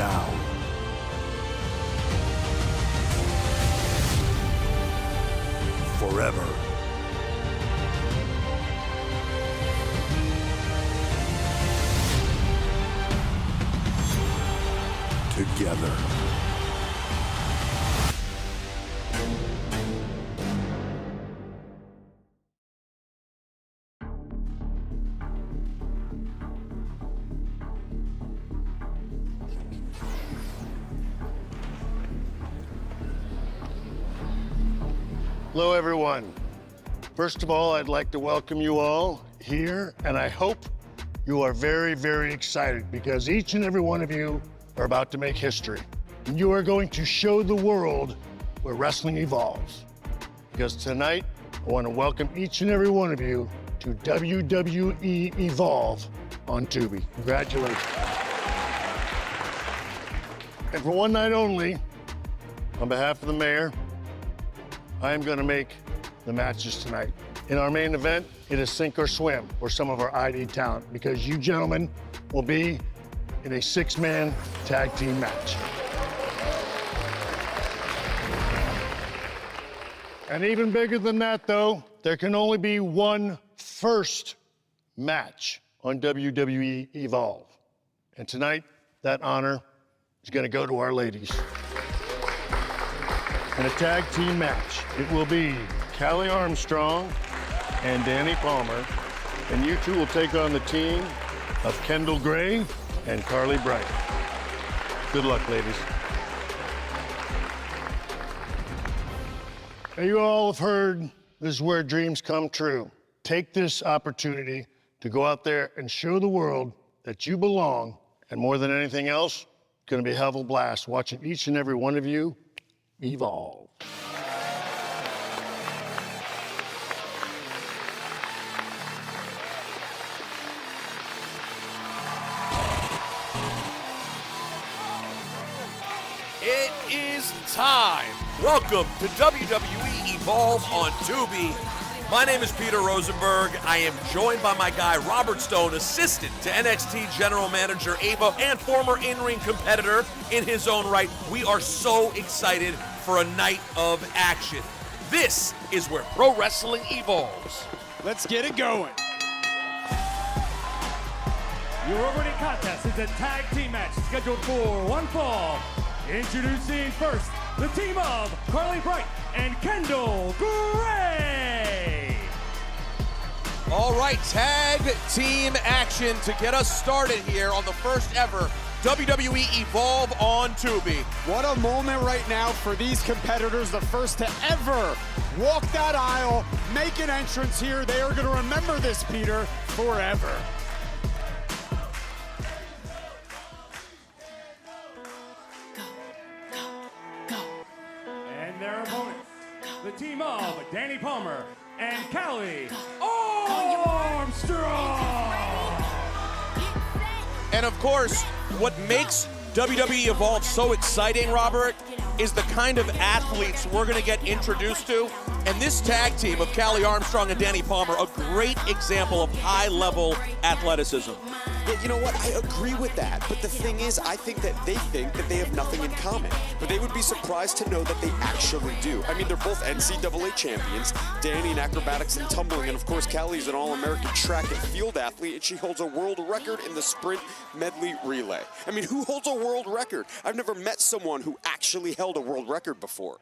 now. Forever. Together. Hello, everyone. First of all, I'd like to welcome you all here, and I hope you are very, very excited because each and every one of you are about to make history. And you are going to show the world where wrestling evolves. Because tonight, I want to welcome each and every one of you to WWE Evolve on Tubi. Congratulations. And for one night only, on behalf of the mayor, I am going to make the matches tonight. In our main event, it is sink or swim for some of our ID talent because you gentlemen will be in a 6-man tag team match. And even bigger than that, though, there can only be one first match on WWE Evolve. And tonight, that honor is going to go to our ladies. In a tag team match, it will be Callie Armstrong and Danny Palmer, and you two will take on the team of Kendall Gray and Carly Bright. Good luck, ladies. Now, you all have heard this is where dreams come true. Take this opportunity to go out there and show the world that you belong, and more than anything else, it's gonna be a hell of a blast watching each and every one of you evolve. It is time. Welcome to WWE Evolve on Tubi. My name is Peter Rosenberg. I am joined by my guy, Robert Stone, assistant to NXT General Manager Ava, and former in-ring competitor in his own right. We are so excited for a night of action. This is where pro wrestling evolves. Let's get it going. Your opening contest is a tag team match scheduled for one fall. Introducing first, the team of Carly Bright and Kendall Gray. All right, tag team action to get us started here on the first ever WWE Evolve on Tubi. What a moment right now for these competitors, the first to ever walk that aisle, make an entrance here. They are going to remember this, Peter, forever. And their opponents, the team of Danny Palmer and Callie Armstrong. And of course, what makes WWE Evolve so exciting, Robert, is the kind of athletes we're going to get introduced to. And this tag team of Callie Armstrong and Danny Palmer, a great example of high-level athleticism. Yeah, you know what? I agree with that. But the thing is, I think that they have nothing in common. But they would be surprised to know that they actually do. I mean, they're both NCAA champions. Danny in acrobatics and tumbling. And of course, Callie's an All-American track and field athlete. And she holds a world record in the sprint medley relay. I mean, who holds a world record? I've never met someone who actually held a world record before.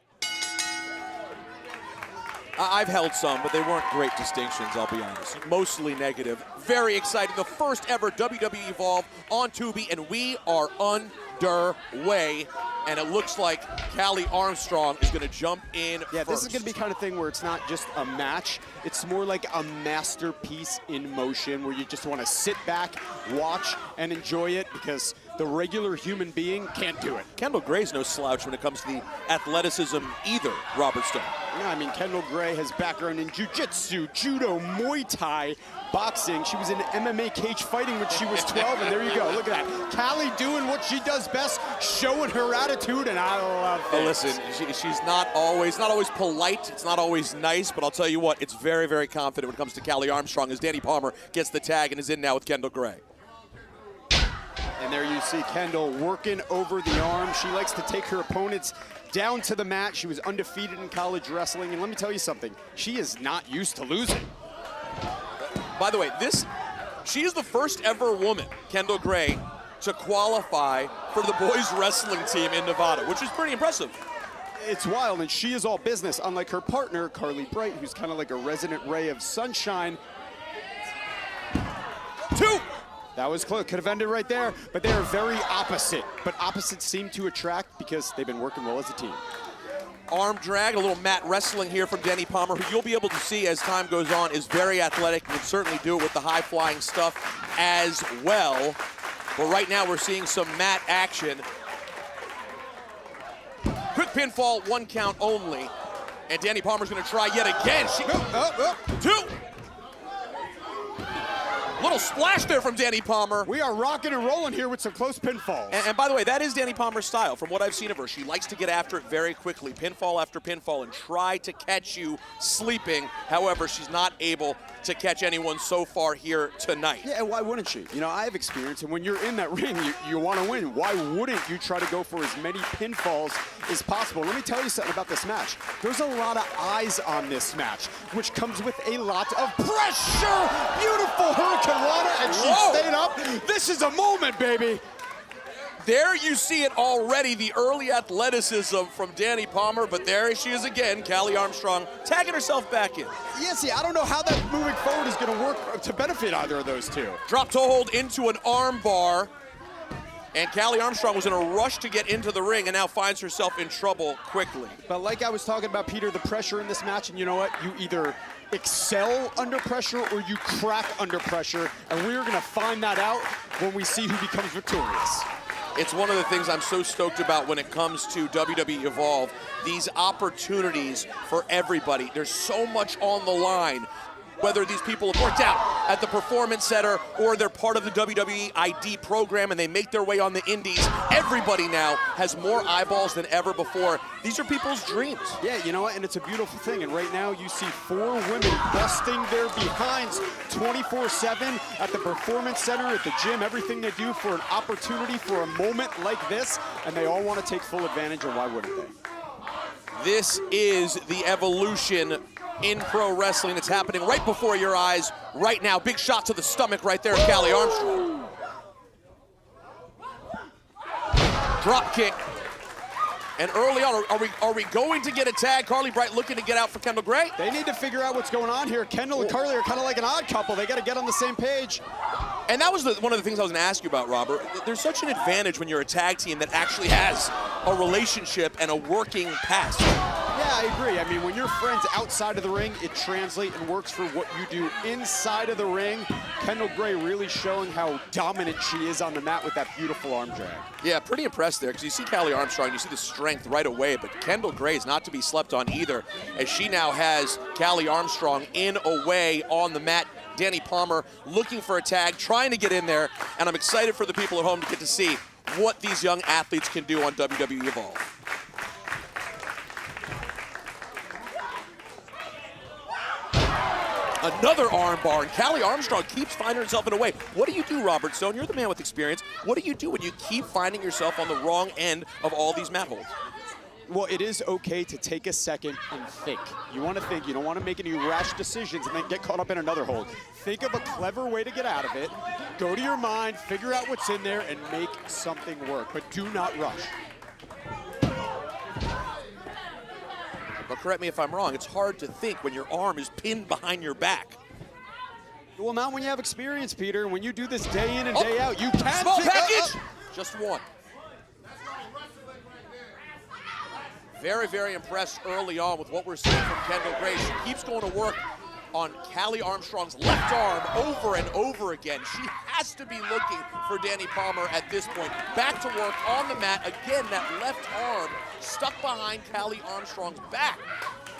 I've held some, but they weren't great distinctions, I'll be honest. Mostly negative. Very exciting. The first ever WWE Evolve on Tubi, and we are underway. And it looks like Callie Armstrong is going to jump in first. This is going to be kind of thing where it's not just a match. It's more like a masterpiece in motion where you just want to sit back, watch, and enjoy it because the regular human being can't do it. Kendall Gray's no slouch when it comes to the athleticism either, Robert Stone. Yeah, I mean, Kendall Gray has background in jiu-jitsu, judo, Muay Thai, boxing. She was in MMA cage fighting when she was 12, and there you go. Look at that. Callie doing what she does best, showing her attitude, and I love it. Listen, she's not always polite. It's not always nice, but I'll tell you what, it's very, very confident when it comes to Callie Armstrong as Danny Palmer gets the tag and is in now with Kendall Gray. And there you you see Kendall working over the arm. She likes to take her opponents down to the mat. She was undefeated in college wrestling, and let me tell you something, she is not used to losing. By the way, she is the first ever woman, Kendall Gray, to qualify for the boys wrestling team in Nevada, which is pretty impressive. It's wild, and she is all business, unlike her partner, Carly Bright, who's kind of like a resident ray of sunshine. 2. That was close, could have ended right there, but they are very opposite. But opposites seem to attract because they've been working well as a team. Arm drag, a little mat wrestling here from Danny Palmer, who you'll be able to see as time goes on is very athletic and can certainly do it with the high-flying stuff as well. But right now we're seeing some mat action. Quick pinfall, 1 count only. And Danny Palmer's gonna try yet again. 2. Little splash there from Danny Palmer. We are rocking and rolling here with some close pinfalls. And by the way, that is Danny Palmer's style. From what I've seen of her, she likes to get after it very quickly, pinfall after pinfall, and try to catch you sleeping. However, she's not able to catch anyone so far here tonight. Yeah, why wouldn't she? You know, I have experience, and when you're in that ring, you want to win. Why wouldn't you try to go for as many pinfalls as possible? Let me tell you something about this match. There's a lot of eyes on this match, which comes with a lot of pressure. Beautiful hurricane Rana, and she stayed up. This is a moment, baby. There you see it already, the early athleticism from Danny Palmer, but there she is again, Callie Armstrong, tagging herself back in. Yeah, see, I don't know how that moving forward is going to work to benefit either of those two. Drop toe hold into an arm bar, and Callie Armstrong was in a rush to get into the ring and now finds herself in trouble quickly. But like I was talking about, Peter, the pressure in this match, and you know what? You either excel under pressure or you crack under pressure, and we're going to find that out when we see who becomes victorious. It's one of the things I'm so stoked about when it comes to WWE Evolve, these opportunities for everybody. There's so much on the line, whether these people have worked out at the Performance Center or they're part of the WWE ID program and they make their way on the indies. Everybody now has more eyeballs than ever before. These are people's dreams. Yeah, you know what, and it's a beautiful thing. And right now you see 4 women busting their behinds 24/7 at the Performance Center, at the gym, everything they do for an opportunity for a moment like this, and they all want to take full advantage, and why wouldn't they? This is the evolution in pro wrestling. It's happening right before your eyes right now. Big shot to the stomach right there of Callie Armstrong. Drop kick. And early on, are we going to get a tag? Carly Bright looking to get out for Kendall Gray? They need to figure out what's going on here. Kendall and Carly are kind of like an odd couple. They got to get on the same page. And that was one of the things I was going to ask you about, Robert. There's such an advantage when you're a tag team that actually has a relationship and a working past. Yeah, I agree. I mean, when you're friends outside of the ring, it translates and works for what you do inside of the ring. Kendall Gray really showing how dominant she is on the mat with that beautiful arm drag. Yeah, pretty impressed there, because you see Callie Armstrong, you see the strength right away, but Kendall Gray is not to be slept on either, as she now has Callie Armstrong in a way on the mat. Danny Palmer looking for a tag, trying to get in there, and I'm excited for the people at home to get to see what these young athletes can do on WWE Evolve. Another armbar, and Callie Armstrong keeps finding herself in a way. What do you do, Robert Stone? You're the man with experience. What do you do when you keep finding yourself on the wrong end of all these mat holds? Well, it is okay to take a second and think. You want to think. You don't want to make any rash decisions and then get caught up in another hold. Think of a clever way to get out of it. Go to your mind, figure out what's in there, and make something work. But do not rush. But correct me if I'm wrong, it's hard to think when your arm is pinned behind your back. Well, not when you have experience, Peter. When you do this day in and day out, you can small think, package! Just one. Very, very impressed early on with what we're seeing from Kendall Gray. She keeps going to work on Callie Armstrong's left arm over and over again. She has to be looking for Danny Palmer at this point. Back to work on the mat. Again, that left arm stuck behind Callie Armstrong's back.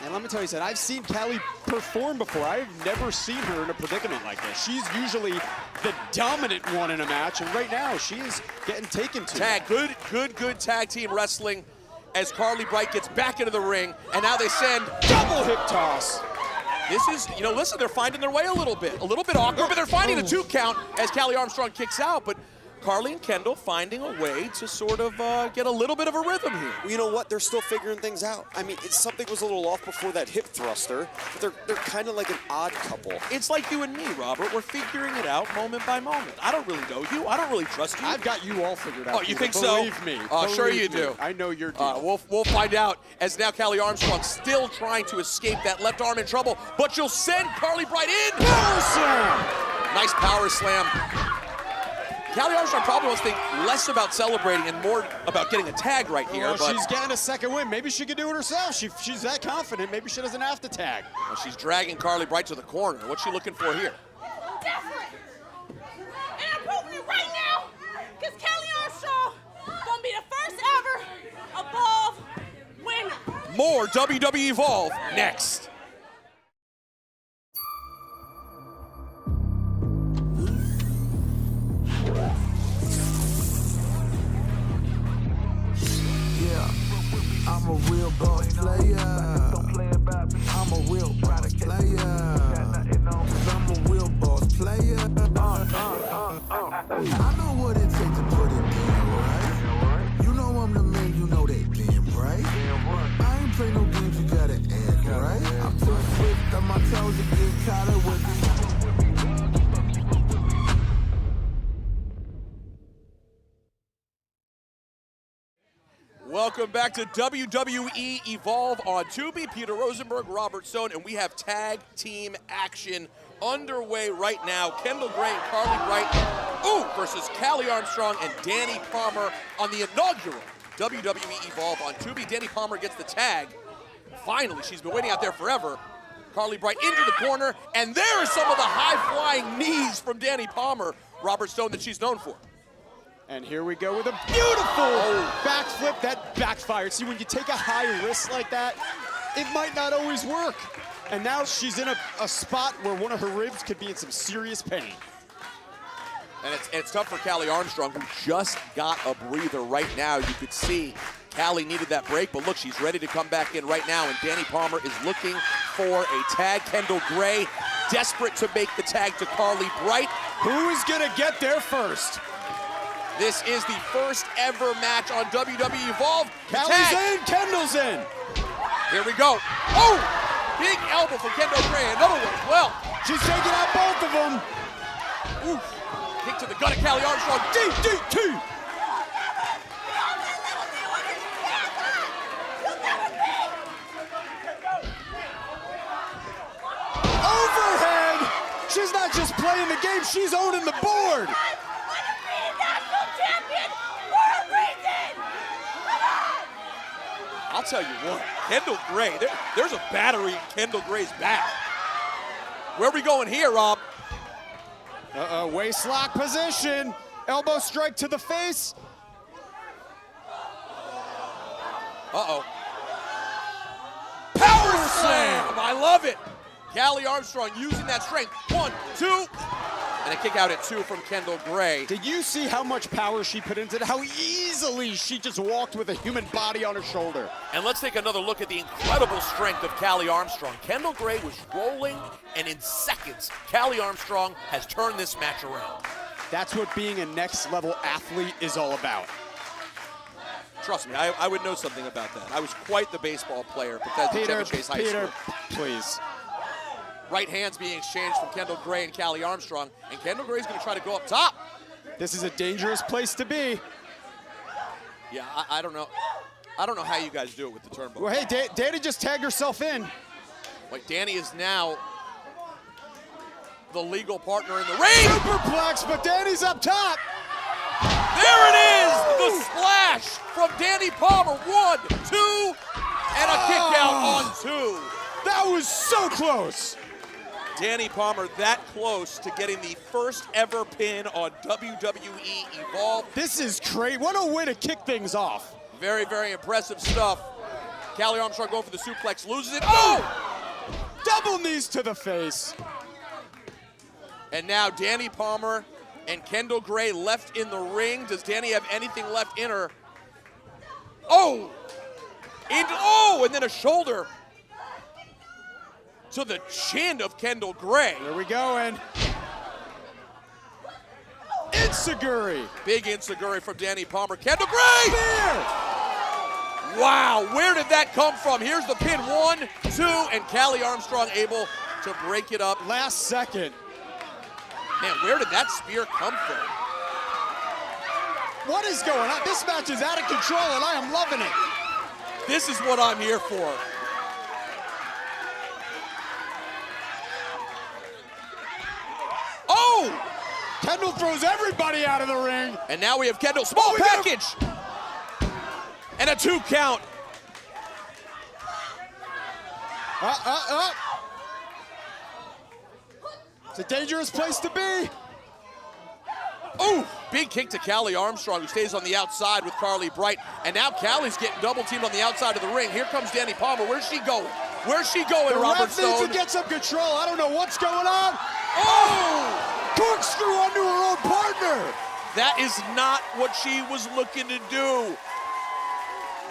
And let me tell you something, I've seen Callie perform before. I've never seen her in a predicament like this. She's usually the dominant one in a match, and right now she is getting taken to. Tag, good tag team wrestling as Carly Bright gets back into the ring, and now they send double hip toss. This is, you know, listen, they're finding their way a little bit awkward, but they're finding the 2 count as Callie Armstrong kicks out. But Carly and Kendall finding a way to sort of get a little bit of a rhythm here. Well, you know what? They're still figuring things out. I mean, something was a little off before that hip thruster, but they're kind of like an odd couple. It's like you and me, Robert. We're figuring it out moment by moment. I don't really know you. I don't really trust you. I've got you all figured out. Oh, you Peter. think so? Believe me. Oh, sure Believe you me. do. I know your deal. We'll find out as now Callie Armstrong still trying to escape that left arm in trouble, but she'll send Carly Bright in. Power slam! Nice power slam. Callie Armstrong probably wants to think less about celebrating and more about getting a tag right here. Well, but she's getting a second win. Maybe she could do it herself. She's that confident. Maybe she doesn't have to tag. Well, she's dragging Carly Bright to the corner. What's she looking for here? Different. And I'm proving it right now, because Kelly Armstrong gonna be the first ever Evolve winner. More WWE Evolve next. I'm a real boss player. I'm a real boss player. Cause I'm a real boss player. I know what it takes to put it down, right? You know I'm the man, you know that damn right. I ain't play no games, you gotta act right. I'm too swift on my toes to get caught up with me. Welcome back to WWE Evolve on Tubi. Peter Rosenberg, Robert Stone, and we have tag team action underway right now. Kendall Gray and Carly Bright versus Callie Armstrong and Danny Palmer on the inaugural WWE Evolve on Tubi. Danny Palmer gets the tag. Finally, she's been waiting out there forever. Carly Bright into the corner, and there are some of the high-flying knees from Danny Palmer, Robert Stone, that she's known for. And here we go with a beautiful backflip that backfired. See, when you take a high risk like that, it might not always work. And now she's in a spot where one of her ribs could be in some serious pain. And it's tough for Callie Armstrong, who just got a breather right now. You could see Callie needed that break, but look, she's ready to come back in right now, and Danny Palmer is looking for a tag. Kendall Gray desperate to make the tag to Carly Bright. Who is gonna get there first? This is the first ever match on WWE Evolve. Callie's in, Kendall's in. Here we go. Oh! Big elbow from Kendall Gray, another one as well. She's taking out both of them. Oof. Kick to the gut of Callie Armstrong. DDT! Overhead! She's not just playing the game, she's owning the board. I'll tell you what, Kendall Gray, there's a battery in Kendall Gray's back. Where are we going here, Rob? Waist lock position. Elbow strike to the face. Uh-oh. Power slam! I love it. Callie Armstrong using that strength. 1, 2. And a kick out at 2 from Kendall Gray. Did you see how much power she put into it? How easily she just walked with a human body on her shoulder. And let's take another look at the incredible strength of Callie Armstrong. Kendall Gray was rolling, and in seconds, Callie Armstrong has turned this match around. That's what being a next-level athlete is all about. Trust me, I would know something about that. I was quite the baseball player, Bethesda Chevy-Chase High School. Please. Right hands being exchanged from Kendall Gray and Callie Armstrong, and Kendall Gray's going to try to go up top. This is a dangerous place to be. Yeah, I don't know. I don't know how you guys do it with the turnbuckle. Well, hey, Danny just tagged herself in. Wait, Danny is now the legal partner in the ring. Superplex, but Danny's up top. There it is, the splash from Danny Palmer. 1, 2, and a kick out on 2. That was so close. Danny Palmer that close to getting the first ever pin on WWE Evolve. This is great. What a way to kick things off. Very, very impressive stuff. Callie Armstrong going for the suplex, loses it. Oh! Double knees to the face. And now Danny Palmer and Kendall Gray left in the ring. Does Danny have anything left in her? Oh! And then a shoulder to the chin of Kendall Gray. Here we go, and into Enziguri. Big enziguri from Danny Palmer. Kendall Gray! Wow, where did that come from? Here's the pin, 1, 2, and Callie Armstrong able to break it up. Last second. Man, where did that spear come from? What is going on? This match is out of control, and I am loving it. This is what I'm here for. Oh! Kendall throws everybody out of the ring. And now we have Kendall, small package! And a 2 count. It's a dangerous place to be. Oh, big kick to Callie Armstrong, who stays on the outside with Carly Bright. And now Callie's getting double teamed on the outside of the ring. Here comes Danny Palmer. Where's she going? Where's she going, The Robert ref Stone? needs to get some control. I don't know what's going on. Oh! Corkscrew onto her own partner. That is not what she was looking to do.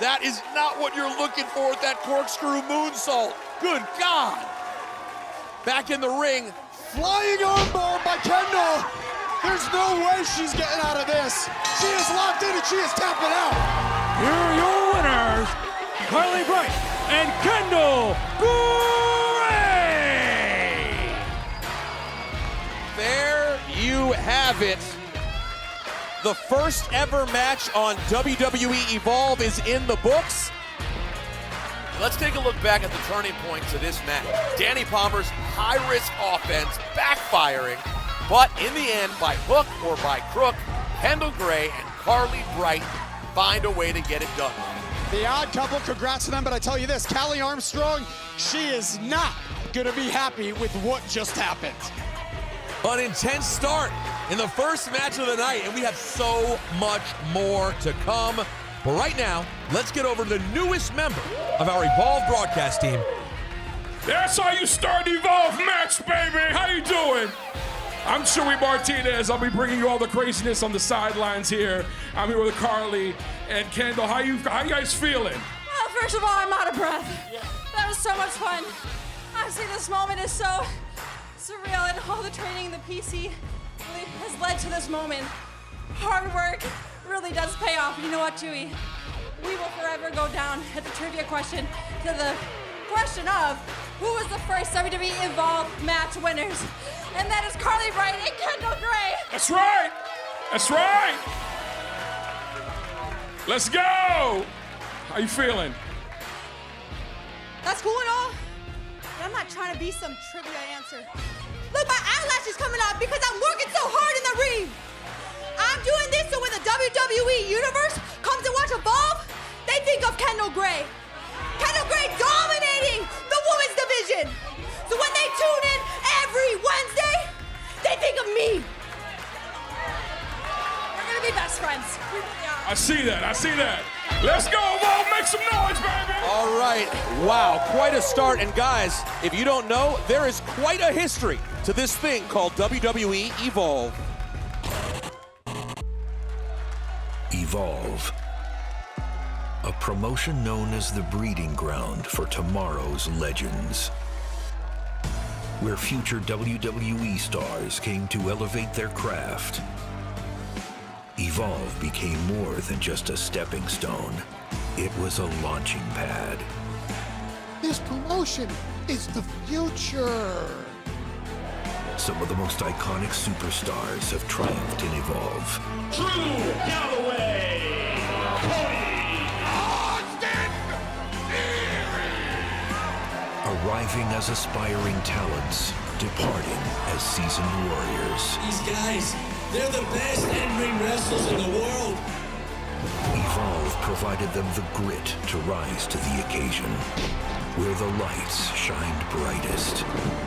That is not what you're looking for with that corkscrew moonsault. Good God. Back in the ring. Flying armbar by Kendall. There's no way she's getting out of this. She is locked in and she is tapping out. Here are your winners, Carly Bright and Kendall Gray. There you have it. The first ever match on WWE Evolve is in the books. Let's take a look back at the turning points of this match. Danny Palmer's high-risk offense backfiring, but in the end, by hook or by crook, Kendall Gray and Carly Bright find a way to get it done. The odd couple, congrats to them, but I tell you this, Callie Armstrong, she is not gonna be happy with what just happened. An intense start in the first match of the night, and we have so much more to come. But right now, let's get over to the newest member of our Evolve broadcast team. That's how you start Evolve match, baby. How you doing? I'm Chewy Martinez. I'll be bringing you all the craziness on the sidelines here. I'm here with Carly and Kendall. How you guys feeling? Well, first of all, I'm out of breath. That was so much fun. Honestly, this moment is so surreal, and all the training in the PC really has led to this moment. Hard work really does pay off. You know what, Chewy? We will forever go down at the trivia question to the question of who was the first WWE Evolve match winners? And that is Carly Bright and Kendall Gray. That's right. That's right. Let's go. How you feeling? That's cool and all, but I'm not trying to be some trivia answer. Look, my eyelash is coming off because I'm working so hard in the ring. I'm doing this so when the WWE Universe comes to watch Evolve, they think of Kendall Gray. Kendall Gray dominating the women's division. So when they tune in every Wednesday, they think of me. We're gonna be best friends. We really are. I see that. I see that. Let's go, Evolve. Make some noise, baby. All right. Wow, quite a start. And guys, if you don't know, there is quite a history to this thing called WWE Evolve. Evolve. A promotion known as the breeding ground for tomorrow's legends. Where future WWE stars came to elevate their craft. Evolve became more than just a stepping stone. It was a launching pad. This promotion is the future. Some of the most iconic superstars have triumphed in Evolve. Trill, Galloway, Arriving as aspiring talents, departing as seasoned warriors. These guys, they're the best in-ring wrestlers in the world. Evolve provided them the grit to rise to the occasion, where the lights shined brightest.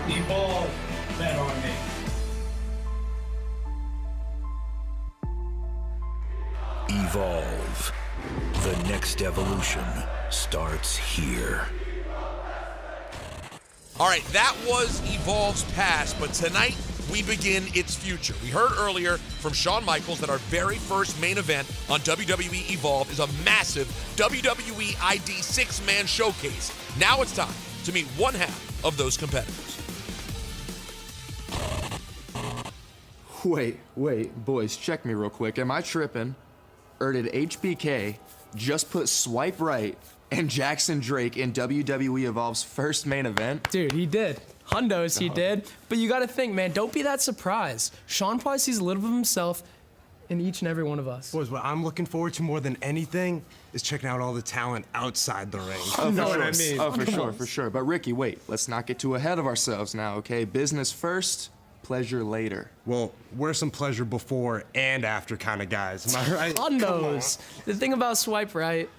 Evolve, bet on me. Evolve. The next evolution starts here. All right, that was Evolve's past, but tonight we begin its future. We heard earlier from Shawn Michaels that our very first main event on WWE Evolve is a massive WWE ID 6-man showcase. Now it's time to meet one half of those competitors. Wait, boys, check me real quick. Am I tripping? Or did HBK just put Swipe Right and Jackson Drake in WWE Evolve's first main event? Dude, he did. Hundos, he did. But you gotta think, man, don't be that surprised. Sean probably sees a little bit of himself in each and every one of us. Boys, what I'm looking forward to more than anything is checking out all the talent outside the ring. Oh, You know what I mean? Oh, for sure. But Ricky, wait, let's not get too ahead of ourselves now, okay? Business first, pleasure later. Well, we're some pleasure before and after kind of guys, am I right? Hundos. The thing about Swipe Right,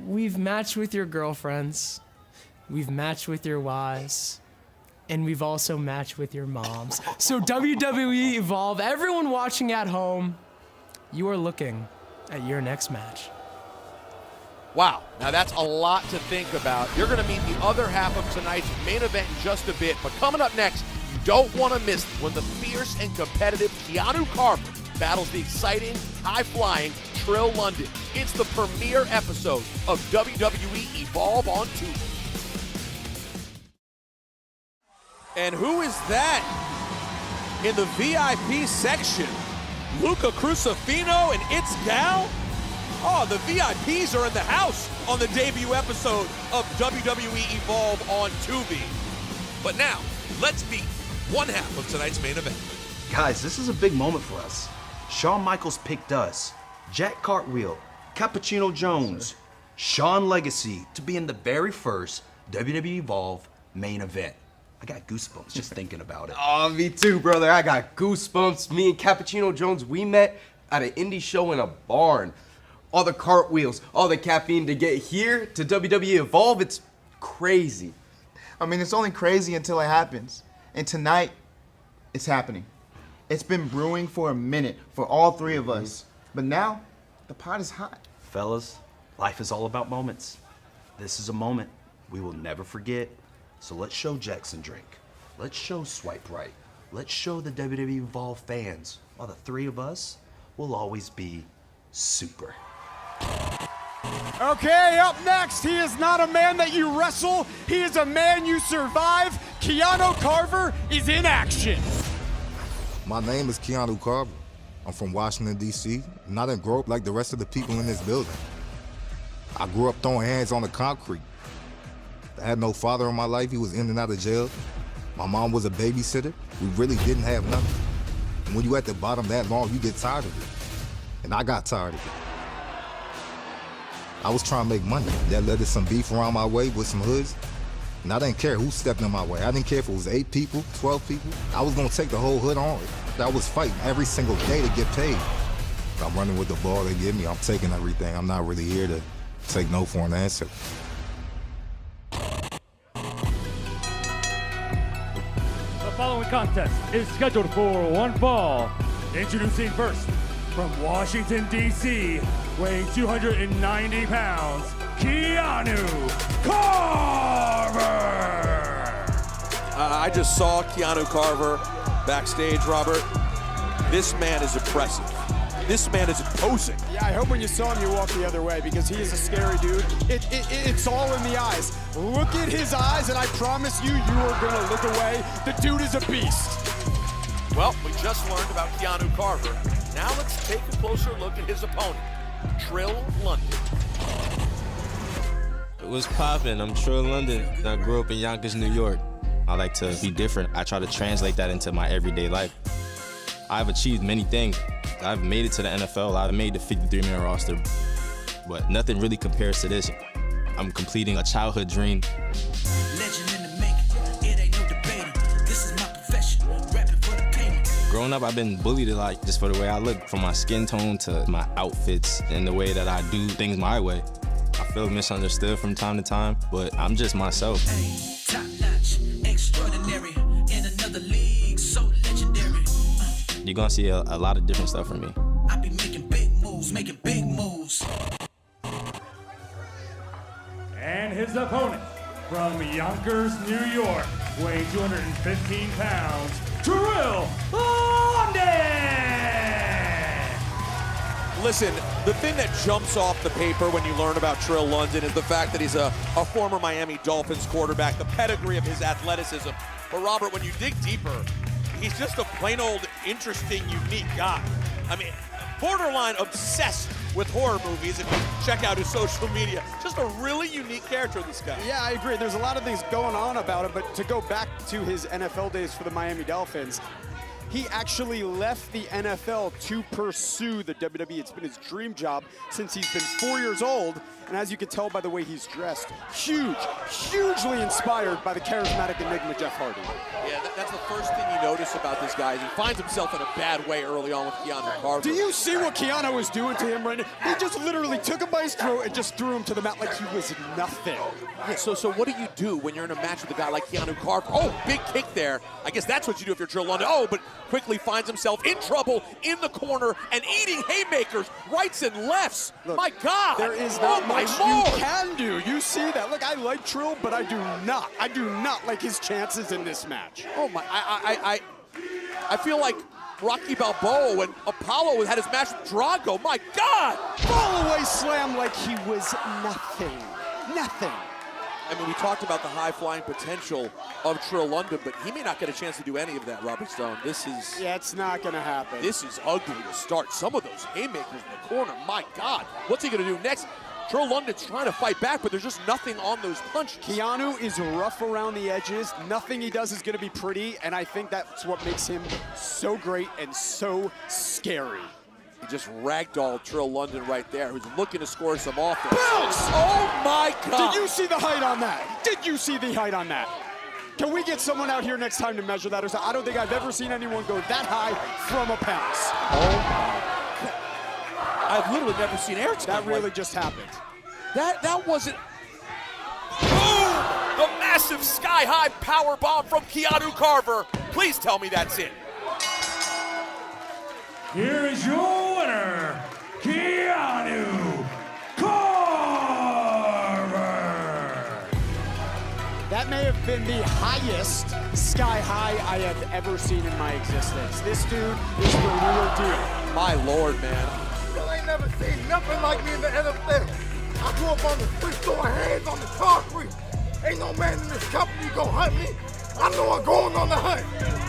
we've matched with your girlfriends, we've matched with your wives, and we've also matched with your moms. So WWE Evolve, everyone watching at home, you are looking at your next match. Wow, now that's a lot to think about. You're going to meet the other half of tonight's main event in just a bit, but coming up next, you don't want to miss when the fierce and competitive Keanu Carver battles the exciting, high-flying Trill London. It's the premiere episode of WWE Evolve on Tubi. And who is that in the VIP section? Luca Crusifino and It's Gal? Oh, the VIPs are in the house on the debut episode of WWE Evolve on Tubi. But now, let's meet one half of tonight's main event. Guys, this is a big moment for us. Shawn Michaels picked us, Jack Cartwheel, Cappuccino Jones, Shawn Legacy to be in the very first WWE Evolve main event. I got goosebumps just thinking about it. Oh, me too, brother. I got goosebumps. Me and Cappuccino Jones, we met at an indie show in a barn. All the cartwheels, all the caffeine to get here to WWE Evolve, it's crazy. I mean, it's only crazy until it happens. And tonight, it's happening. It's been brewing for a minute for all three of us. But now, the pot is hot. Fellas, life is all about moments. This is a moment we will never forget. So let's show Jackson Drake. Let's show Swipe Right. Let's show the WWE Evolve fans. While the three of us will always be super. Okay, up next, he is not a man that you wrestle, he is a man you survive. Keanu Carver is in action. My name is Keanu Carver. I'm from Washington, D.C., and I didn't grow up like the rest of the people in this building. I grew up throwing hands on the concrete. I had no father in my life. He was in and out of jail. My mom was a babysitter. We really didn't have nothing. And when you at the bottom that long, you get tired of it. And I got tired of it. I was trying to make money. That led to some beef around my way with some hoods. And I didn't care who stepped in my way. I didn't care if it was 8 people, 12 people. I was gonna take the whole hood on it. I was fighting every single day to get paid. I'm running with the ball they give me. I'm taking everything. I'm not really here to take no for an answer. The following contest is scheduled for one fall. Introducing first, from Washington, D.C., weighing 290 pounds, Keanu Carver! I just saw Keanu Carver backstage, Robert. This man is impressive. This man is imposing. Yeah, I hope when you saw him, you walked the other way because he is a scary dude. It's all in the eyes. Look at his eyes, and I promise you, you are going to look away. The dude is a beast. Well, we just learned about Keanu Carver. Now let's take a closer look at his opponent, Trill London. What's poppin'? I'm Trill London. I grew up in Yonkers, New York. I like to be different. I try to translate that into my everyday life. I've achieved many things. I've made it to the NFL. I've made the 53-man roster. But nothing really compares to this. I'm completing a childhood dream. Legend in the making, it ain't no debating. This is my profession, rapping for the payment. Growing up, I've been bullied a lot just for the way I look, from my skin tone to my outfits and the way that I do things my way. I feel misunderstood from time to time, but I'm just myself. Top notch, extraordinary, in another league, so legendary. You're gonna see a lot of different stuff from me. I be making big moves, making big moves. And his opponent, from Yonkers, New York, weighing 215 pounds, Trill London! Listen, the thing that jumps off the paper when you learn about Trill London is the fact that he's a former Miami Dolphins quarterback, the pedigree of his athleticism. But Robert, when you dig deeper, he's just a plain old interesting, unique guy. I mean, borderline obsessed with horror movies. If you check out his social media, just a really unique character, this guy. Yeah, I agree. There's a lot of things going on about him, but to go back to his NFL days for the Miami Dolphins, he actually left the NFL to pursue the WWE. It's been his dream job since he's been 4 years old. And as you can tell by the way he's dressed, hugely inspired by the charismatic enigma Jeff Hardy. Yeah, that's the first thing you notice about this guy. He finds himself in a bad way early on with Keanu Carver. Do you see what Keanu was doing to him right now? He just literally took him by his throat and just threw him to the mat like he was nothing. Yeah, so what do you do when you're in a match with a guy like Keanu Carver? Oh, big kick there. I guess that's what you do if you're Trill London. Oh, but quickly finds himself in trouble in the corner and eating haymakers, rights and lefts. Look, my God. There is not much you can do. You see that. Look, I like Trill, but I do not like his chances in this match. Oh my, I feel like Rocky Balboa when Apollo had his match with Drago. My God! Fall away slam like he was nothing. Nothing. I mean, we talked about the high-flying potential of Trill London, but he may not get a chance to do any of that, Robert Stone. This is... Yeah, it's not going to happen. This is ugly to start. Some of those haymakers in the corner, my God. What's he going to do next? Trill London's trying to fight back, but there's just nothing on those punches. Keanu is rough around the edges. Nothing he does is going to be pretty, and I think that's what makes him so great and so scary. He just ragdolled Trill London right there, who's looking to score some offense. Bounce! Oh, my God! Did you see the height on that? Did you see the height on that? Can we get someone out here next time to measure that? I don't think I've ever seen anyone go that high from a pounce. Oh, my God. I've literally never seen air time. That really just happened. That wasn't... Boom! The massive sky-high power bomb from Keanu Carver. Please tell me that's it. Here is your winner, Keanu Carver. That may have been the highest sky high I have ever seen in my existence. This dude is the real deal. My Lord, man. You ain't never seen nothing like me in the NFL. I grew up on the street throwing hands on the concrete. Ain't no man in this company gonna hunt me. I know I'm going on the hunt.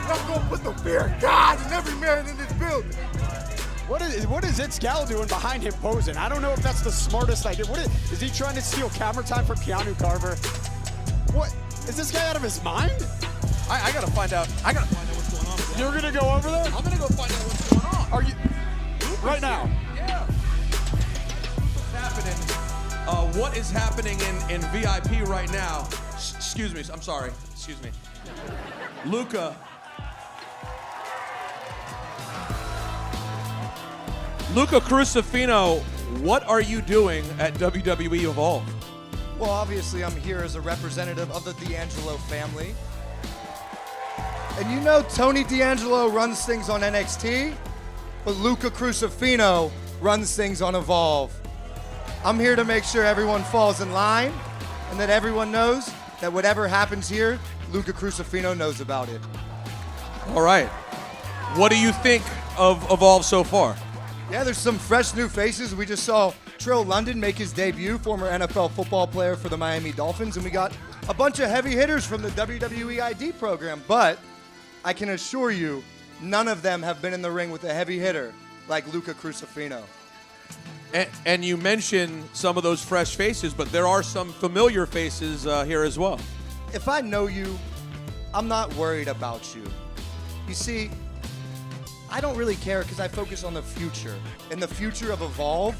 I'm gonna put the fear of God in every man in this building. What is Itzgal doing behind him posing? I don't know if that's the smartest idea. Is he trying to steal camera time from Keanu Carver? What? Is this guy out of his mind? I gotta find out. What's going on with that. You're gonna go over there? I'm gonna go find out what's going on. Are you? Right now? Yeah. What's happening? What is happening in VIP right now? Excuse me. I'm sorry. Excuse me. Luca Crusifino, what are you doing at WWE Evolve? Well, obviously, I'm here as a representative of the D'Angelo family. And you know Tony D'Angelo runs things on NXT, but Luca Crusifino runs things on Evolve. I'm here to make sure everyone falls in line and that everyone knows that whatever happens here, Luca Crusifino knows about it. All right. What do you think of Evolve so far? Yeah, there's some fresh new faces. We just saw Trill London make his debut, former NFL football player for the Miami Dolphins, and we got a bunch of heavy hitters from the WWE ID program. But I can assure you, none of them have been in the ring with a heavy hitter like Luca Crusifino. And you mentioned some of those fresh faces, but there are some familiar faces here as well. If I know you, I'm not worried about you. You see, I don't really care because I focus on the future. And the future of Evolve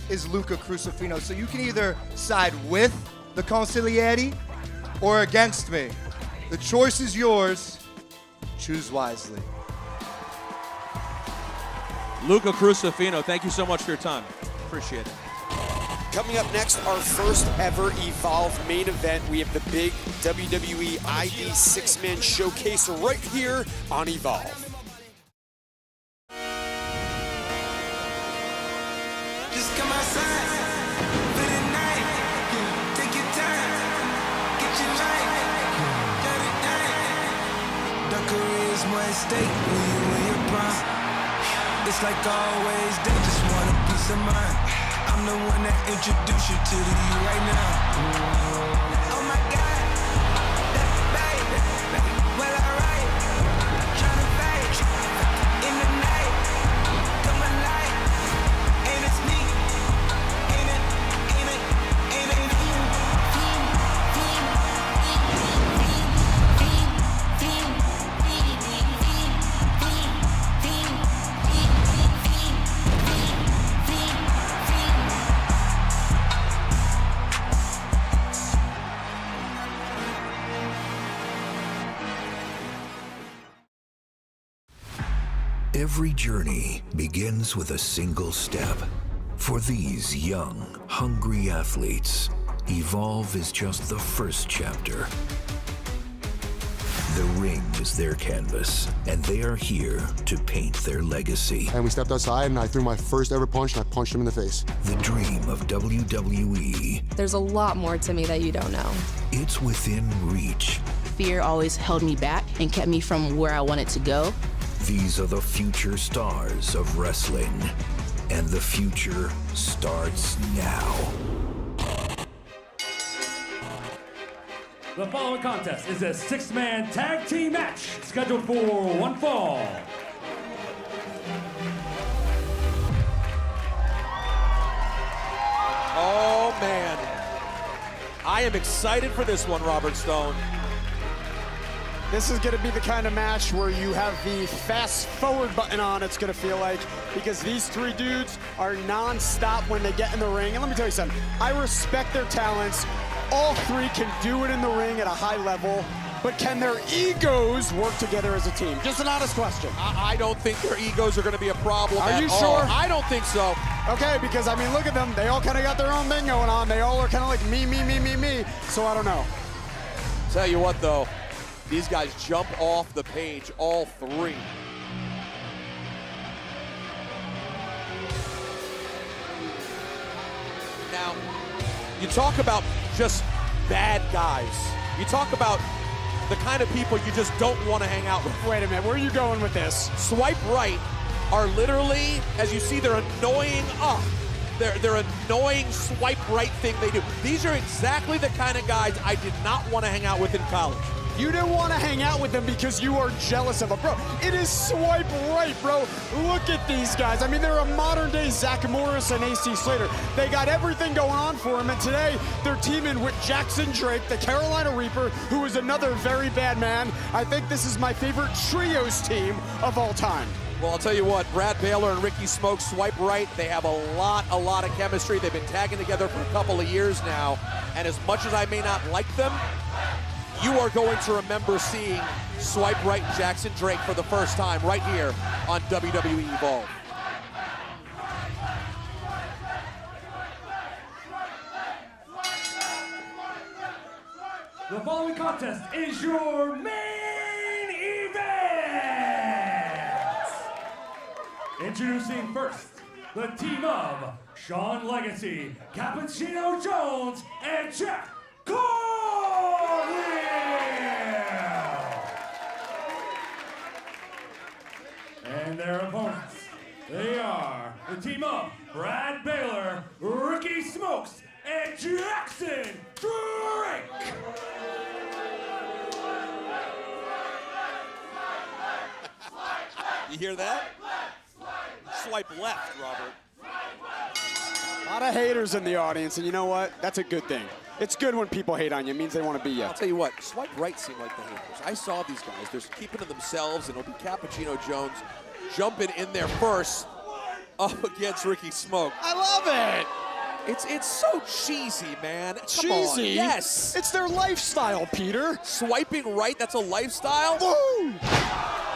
is Luca Crusifino. So you can either side with the Consigliere or against me. The choice is yours. Choose wisely. Luca Crusifino, thank you so much for your time. Appreciate it. Coming up next, our first ever Evolve main event. We have the big WWE ID 6-man showcase right here on Evolve. Just come outside for the night. Take your time, get your life, let it die. The career's more at stake when you in your prime. It's like always, they just want a peace of mind. I'm the one that introduced you to you right now. Oh my God, that's baby. Well, alright, tryna fight. Every journey begins with a single step. For these young, hungry athletes, Evolve is just the first chapter. The ring is their canvas, and they are here to paint their legacy. And we stepped outside, and I threw my first ever punch, and I punched him in the face. The dream of WWE. There's a lot more to me that you don't know. It's within reach. Fear always held me back and kept me from where I wanted to go. These are the future stars of wrestling, and the future starts now. The following contest is a six-man tag team match scheduled for one fall. Oh, man. I am excited for this one, Robert Stone. This is going to be the kind of match where you have the fast forward button on, it's going to feel like, because these three dudes are non-stop when they get in the ring. And let me tell you something, I respect their talents. All three can do it in the ring at a high level, but can their egos work together as a team? Just an honest question. I don't think their egos are going to be a problem Are at you all. sure? I don't think so. Okay, because I mean, look at them. They all kind of got their own thing going on. They all are kind of like me. So I don't know. Tell you what, though, these guys jump off the page, all three. Now, you talk about just bad guys. You talk about the kind of people you just don't want to hang out with. Wait a minute, where are you going with this? Swipe right are literally, as you see, they're annoying up. They're annoying swipe right thing they do. These are exactly the kind of guys I did not want to hang out with in college. You didn't want to hang out with them because you are jealous of them. Bro, it is swipe right, bro. Look at these guys. I mean, they're a modern-day Zach Morris and AC Slater. They got everything going on for them, and today they're teaming with Jackson Drake, the Carolina Reaper, who is another very bad man. I think this is my favorite trios team of all time. Well, I'll tell you what, Brad Baylor and Ricky Smoke swipe right. They have a lot of chemistry. They've been tagging together for a couple of years now, and as much as I may not like them, you are going to remember seeing Swipe Right Jackson Drake for the first time right here on WWE Evolve. The following contest is your main event. Introducing first, the team of Sean Legacy, Cappuccino Jones, and Jack Carver. And their opponents, they are the team of Brad Baylor, Ricky Smokes, and Jackson Drake. You hear that? Swipe left, Robert. A lot of haters in the audience, and you know what? That's a good thing. It's good when people hate on you. It means they want to be you. I'll tell you what, Swipe Right seem like the haters. I saw these guys. They're keeping to themselves, and it'll be Cappuccino Jones jumping in there first up against Ricky Smoke. I love it. It's so cheesy, man. Come Cheesy? on. Yes. It's their lifestyle, Peter. Swiping right, that's a lifestyle? Woo!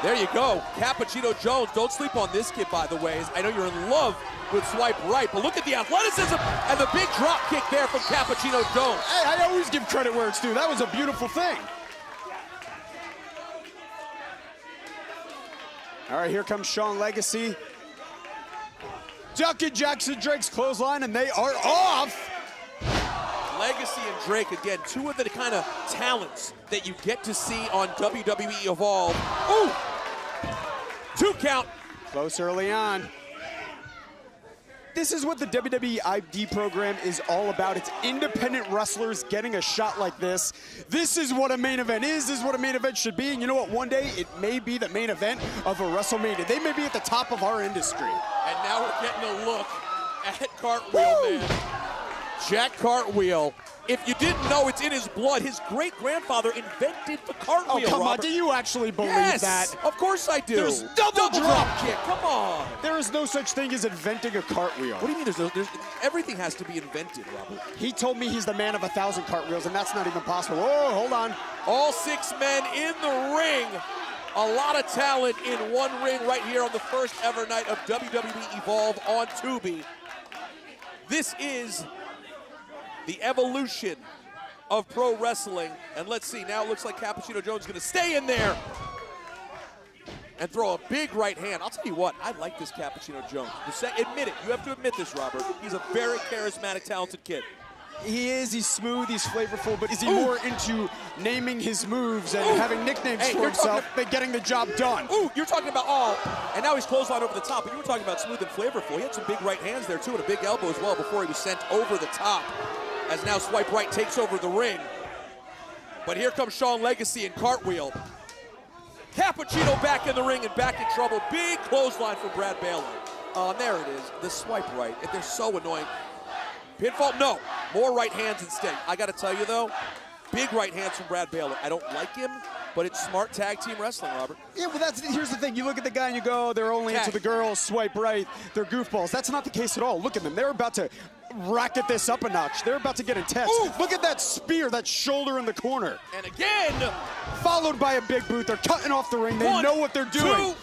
There you go. Cappuccino Jones. Don't sleep on this kid, by the way. I know you're in love with Swipe Right, but look at the athleticism and the big drop kick there from Cappuccino Jones. Hey, I always give credit where it's due. That was a beautiful thing. All right, here comes Sean Legacy. Ducking Jackson Drake's clothesline, and they are off. Legacy and Drake, again, two of the kind of talents that you get to see on WWE Evolve. Ooh! 2 count. Close early on. This is what the WWE ID program is all about. It's independent wrestlers getting a shot like this. This is what a main event is. This is what a main event should be. And you know what? One day, it may be the main event of a WrestleMania. They may be at the top of our industry. And now we're getting a look at Cartwheel, man. Jack Cartwheel. If you didn't know, it's in his blood. His great-grandfather invented the cartwheel, Oh, come on. Robert. Do you actually believe Yes, that? of course I do. There's double drop kick. Come on. There is no such thing as inventing a cartwheel. What do you mean there's everything has to be invented, Robert? He told me he's the man of 1,000 cartwheels, and that's not even possible. Whoa, hold on. All 6 men in the ring. A lot of talent in one ring right here on the first ever night of WWE Evolve on Tubi. This is the evolution of pro wrestling. And let's see, now it looks like Cappuccino Jones is going to stay in there and throw a big right hand. I'll tell you what, I like this Cappuccino Jones. Admit it, you have to admit this, Robert. He's a very charismatic, talented kid. He is, he's smooth, he's flavorful, but is he more into naming his moves and having nicknames for himself than getting the job done? Ooh, you're talking about and now he's clothesline over the top, but you were talking about smooth and flavorful. He had some big right hands there too, and a big elbow as well before he was sent over the top, as now Swipe Right takes over the ring. But here comes Sean Legacy and Cartwheel. Cappuccino back in the ring and back in trouble. Big clothesline from Brad Baylor. There it is, the Swipe Right. They're so annoying. Pinfall, no, more right hands instead. I gotta tell you though, big right hands from Brad Baylor. I don't like him, but it's smart tag team wrestling, Robert. Yeah, well, here's the thing. You look at the guy and you go, they're only into the girls, Swipe Right, they're goofballs. That's not the case at all. Look at them. They're about to racket this up a notch. They're about to get intense. Oof. Look at that spear, that shoulder in the corner. And again! Followed by a big boot. They're cutting off the ring. They know what they're doing.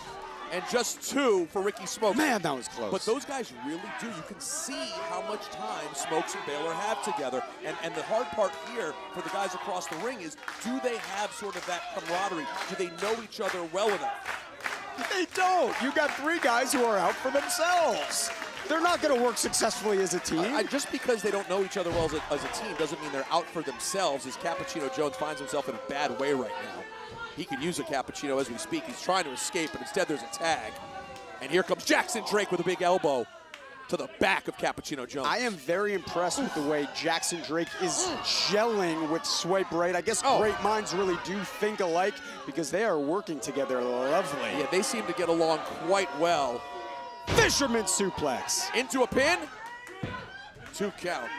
And just 2 for Ricky Smokes. Man, that was close. But those guys really do. You can see how much time Smokes and Baylor have together. And the hard part here for the guys across the ring is, do they have sort of that camaraderie? Do they know each other well enough? They don't. You got 3 guys who are out for themselves. They're not going to work successfully as a team. Just because they don't know each other well as a team doesn't mean they're out for themselves, as Cappuccino Jones finds himself in a bad way right now. He could use a Cappuccino as we speak. He's trying to escape, but instead there's a tag. And here comes Jackson Drake with a big elbow to the back of Cappuccino Jones. I am very impressed with the way Jackson Drake is gelling with Swipe Right. I guess great minds really do think alike because they are working together lovely. Yeah, they seem to get along quite well. Fisherman suplex. Into a pin. 2 count.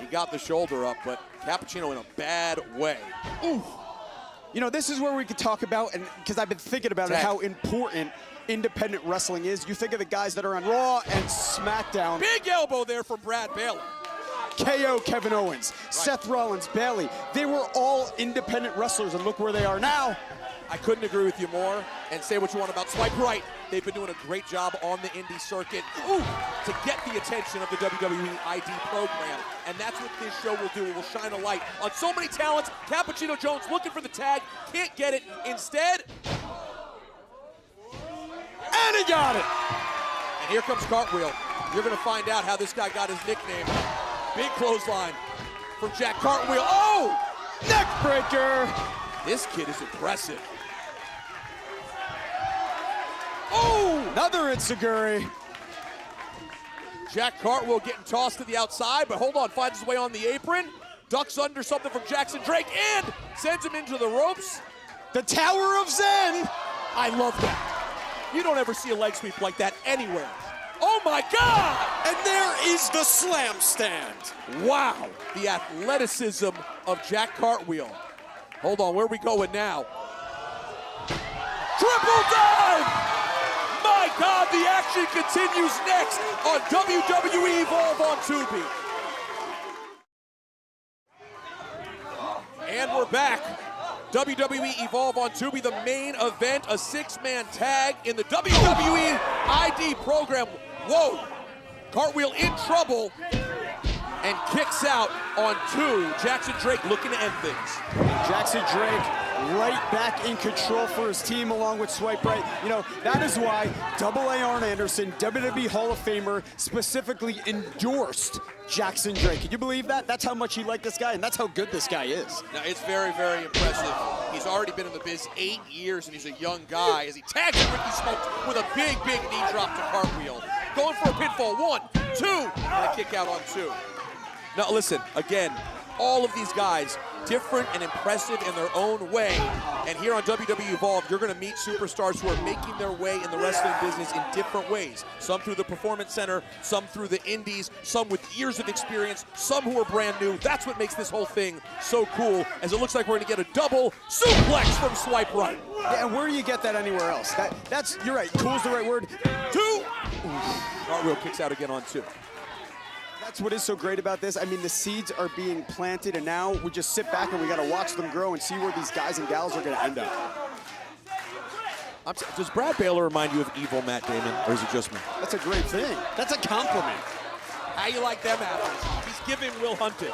He got the shoulder up, but Cappuccino in a bad way. Ooh. You know, this is where we could talk about, and because I've been thinking about it, how important independent wrestling is. You think of the guys that are on Raw and SmackDown. Big elbow there from Brad Baylor. KO Kevin Owens, Seth Rollins, Bayley. They were all independent wrestlers, and look where they are now. I couldn't agree with you more, and say what you want about Swipe Right. They've been doing a great job on the indie circuit to get the attention of the WWE ID program, and that's what this show will do. It will shine a light on so many talents. Cappuccino Jones looking for the tag, can't get it. Instead, and he got it. And here comes Cartwheel. You're going to find out how this guy got his nickname. Big clothesline from Jack Cartwheel. Oh! Neck breaker. This kid is impressive. Oh! Another Itsuguri. Jack Cartwheel getting tossed to the outside, but hold on, finds his way on the apron. Ducks under something from Jackson Drake and sends him into the ropes. The Tower of Zen. I love that. You don't ever see a leg sweep like that anywhere. Oh my God! And there is the slam stand. Wow, the athleticism of Jack Cartwheel. Hold on, where are we going now? Triple dive! My God, the action continues next on WWE Evolve on Tubi. And we're back. WWE Evolve on Tubi, the main event, a 6-man tag in the WWE ID program. Whoa! Cartwheel in trouble and kicks out on 2. Jackson Drake looking to end things. Jackson Drake right back in control for his team along with Swipe Right. You know, that is why AA Arn Anderson, WWE Hall of Famer, specifically endorsed Jackson Drake. Can you believe that? That's how much he liked this guy, and that's how good this guy is. Now, it's very, very impressive. He's already been in the biz 8 years, and he's a young guy as he tags Ricky Smokes with a big, big knee drop to Cartwheel. Going for a pinfall. 1, 2, and a kick out on 2. Now, listen, again, all of these guys, different and impressive in their own way. And here on WWE Evolve, you're going to meet superstars who are making their way in the wrestling business in different ways. Some through the Performance Center, some through the indies, some with years of experience, some who are brand new. That's what makes this whole thing so cool, as it looks like we're going to get a double suplex from Swipe Right. Yeah, and where do you get that anywhere else? That's you're right. Cool's the right word. 2. Cartwheel kicks out again on 2. That's what is so great about this. I mean, the seeds are being planted, and now we just sit back and we got to watch them grow and see where these guys and gals are going to end up. Does Brad Baylor remind you of evil Matt Damon, or is it just me? That's a great thing. That's a compliment. How you like them apples? He's giving Will Hunting.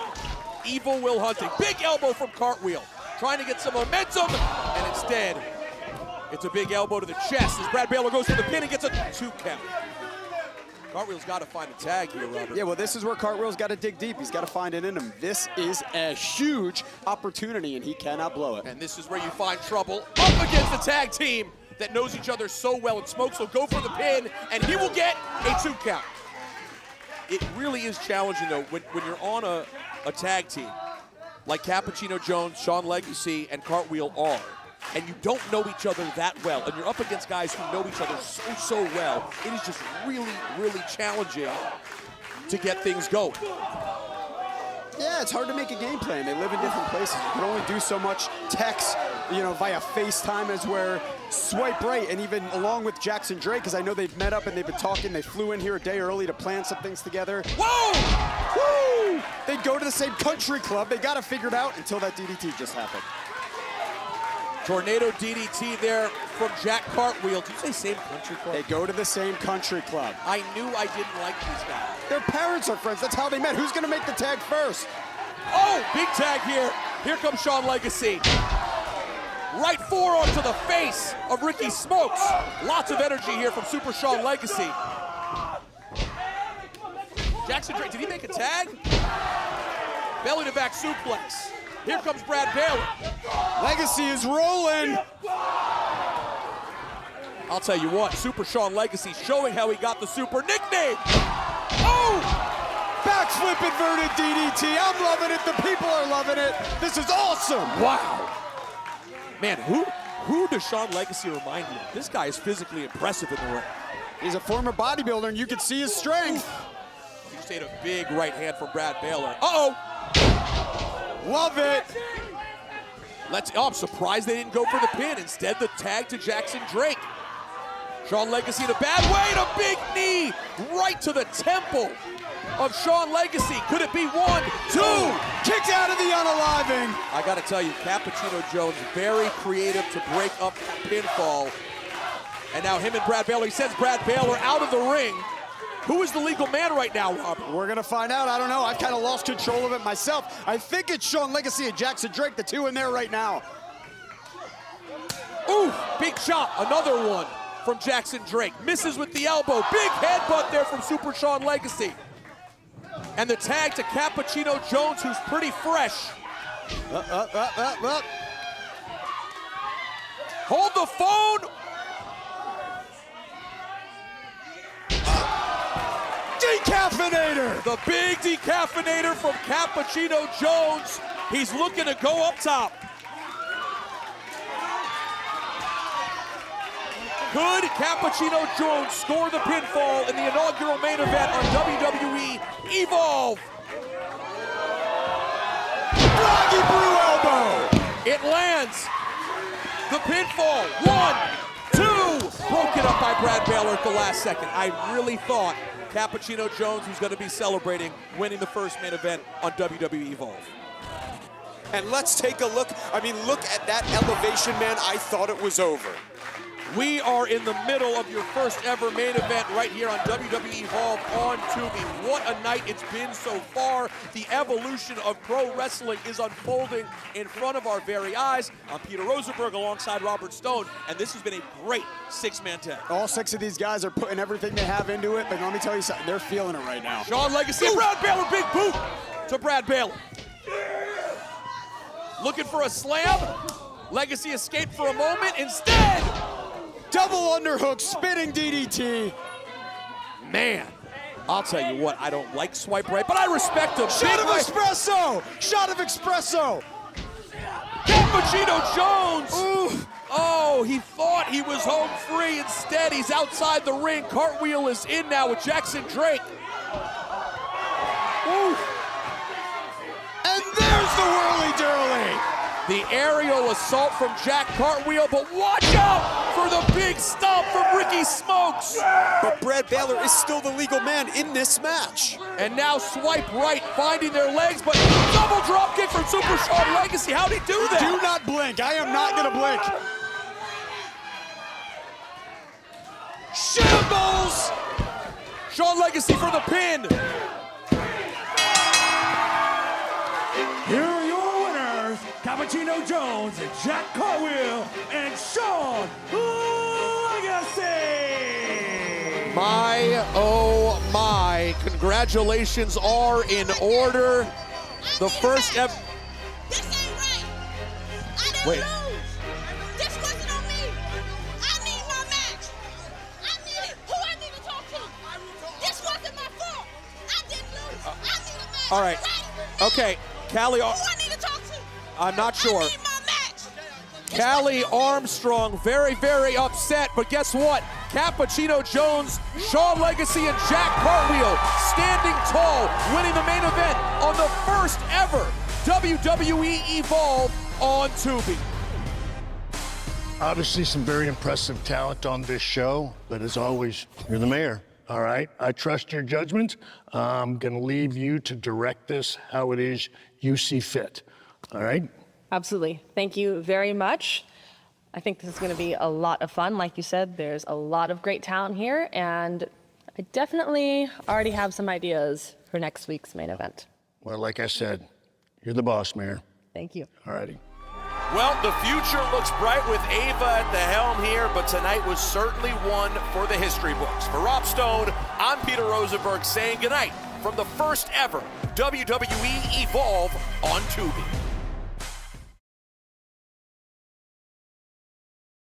Evil Will Hunting. Big elbow from Cartwheel. Trying to get some momentum, and instead, it's a big elbow to the chest as Brad Baylor goes for the pin and gets a 2 count. Cartwheel's got to find a tag here, Robert. Yeah, well, this is where Cartwheel's got to dig deep. He's got to find it in him. This is a huge opportunity, and he cannot blow it. And this is where you find trouble up against the tag team that knows each other so well. And Smokes will go for the pin, and he will get a 2 count. It really is challenging, though, when you're on a tag team like Cappuccino Jones, Sean Legacy, and Cartwheel are, and you don't know each other that well, and you're up against guys who know each other so well, it is just really, really challenging to get things going. Yeah, it's hard to make a game plan. They live in different places. You can only do so much text, via FaceTime, as where Swipe Right, and even along with Jackson Drake, because I know they've met up and they've been talking. They flew in here a day early to plan some things together. Whoa! Woo! They go to the same country club. They got to figure it out until that DDT just happened. Tornado DDT there from Jack Cartwheel. Did you say same country club? They go to the same country club. I knew I didn't like these guys. Their parents are friends. That's how they met. Who's going to make the tag first? Oh, big tag here. Here comes Sean Legacy. Right forearm to the face of Ricky Smokes. Lots of energy here from Super Sean Legacy. Jackson Drake, did he make a tag? Belly to back suplex. Here comes Brad Baylor. Legacy is rolling. I'll tell you what, Super Sean Legacy showing how he got the super nickname. Oh! Backflip inverted DDT. I'm loving it. The people are loving it. This is awesome. Wow. Man, who does Sean Legacy remind you of? This guy is physically impressive in the ring. He's a former bodybuilder, and you can see his strength. He just ate a big right hand from Brad Baylor. Uh-oh. Love it. I'm surprised they didn't go for the pin. Instead, the tag to Jackson Drake. Sean Legacy in a bad way, and a big knee right to the temple of Sean Legacy. Could it be 1, 2? Kicked out of the unaliving. I got to tell you, Cappuccino Jones, very creative to break up pinfall. And now him and Brad Baylor, he sends Brad Baylor out of the ring. Who is the legal man right now, Robert? We're going to find out. I don't know. I've kind of lost control of it myself. I think it's Sean Legacy and Jackson Drake, the two in there right now. Ooh, big shot. Another one from Jackson Drake. Misses with the elbow. Big headbutt there from Super Sean Legacy. And the tag to Cappuccino Jones, who's pretty fresh. Hold the phone. Decaffeinator! The big decaffeinator from Cappuccino Jones. He's looking to go up top. Could Cappuccino Jones score the pinfall in the inaugural main event on WWE Evolve? Froggy Brew elbow! It lands. The pinfall. 1, 2. Broken up by Brad Baylor at the last second. I really thought Cappuccino Jones was going to be celebrating winning the first main event on WWE Evolve. And let's take a look. Look at that elevation, man. I thought it was over. We are in the middle of your first ever main event right here on WWE Evolve on Tubi. What a night it's been so far. The evolution of pro wrestling is unfolding in front of our very eyes. I'm Peter Rosenberg alongside Robert Stone, and this has been a great 6-man tag. All 6 of these guys are putting everything they have into it, but let me tell you something, they're feeling it right now. Sean Legacy, Brad Baylor, big boot to Brad Baylor. Looking for a slam. Legacy escaped for a moment. Instead, double underhook, spinning DDT. Man, I'll tell you what, I don't like Swipe Right, but I respect him. Shot of espresso! Shot of espresso! Cappuccino Jones! Ooh. Oh, he thought he was home free. Instead, he's outside the ring. Cartwheel is in now with Jackson Drake. Ooh. And there's the whirly-dirly! The aerial assault from Jack Cartwheel, but watch out for the big stomp from Ricky Smokes. But Brad Baylor is still the legal man in this match. And now Swipe Right finding their legs, but double drop kick from Super Sean Legacy. How'd he do that? Do not blink. I am not going to blink. tumbles. Shawn Legacy for the pin. Here are your winners, Cappuccino Jones, Jack Cartwheel, and Shawn Legacy. My, oh my, congratulations are in order. The first ever. This ain't right. I didn't Wait. lose. This wasn't on me. I need my match. I need it. Who I need to talk to? This wasn't my fault. I didn't lose. I need a match. All right. Okay, Callie. Who I need to talk to? I'm not sure. I need my match. Callie Armstrong, very, very upset, but guess what? Cappuccino Jones, Shawn Legacy, and Jack Cartwheel standing tall, winning the main event on the first ever WWE Evolve on Tubi. Obviously, some very impressive talent on this show, but as always, you're the mayor, all right? I trust your judgment. I'm going to leave you to direct this how it is you see fit, all right? Absolutely. Thank you very much. I think this is going to be a lot of fun. Like you said, there's a lot of great talent here, and I definitely already have some ideas for next week's main event. Well, like I said, you're the boss, Mayor. Thank you. All righty. Well, the future looks bright with Ava at the helm here, but tonight was certainly one for the history books. For Rob Stone, I'm Peter Rosenberg saying goodnight from the first ever WWE Evolve on Tubi.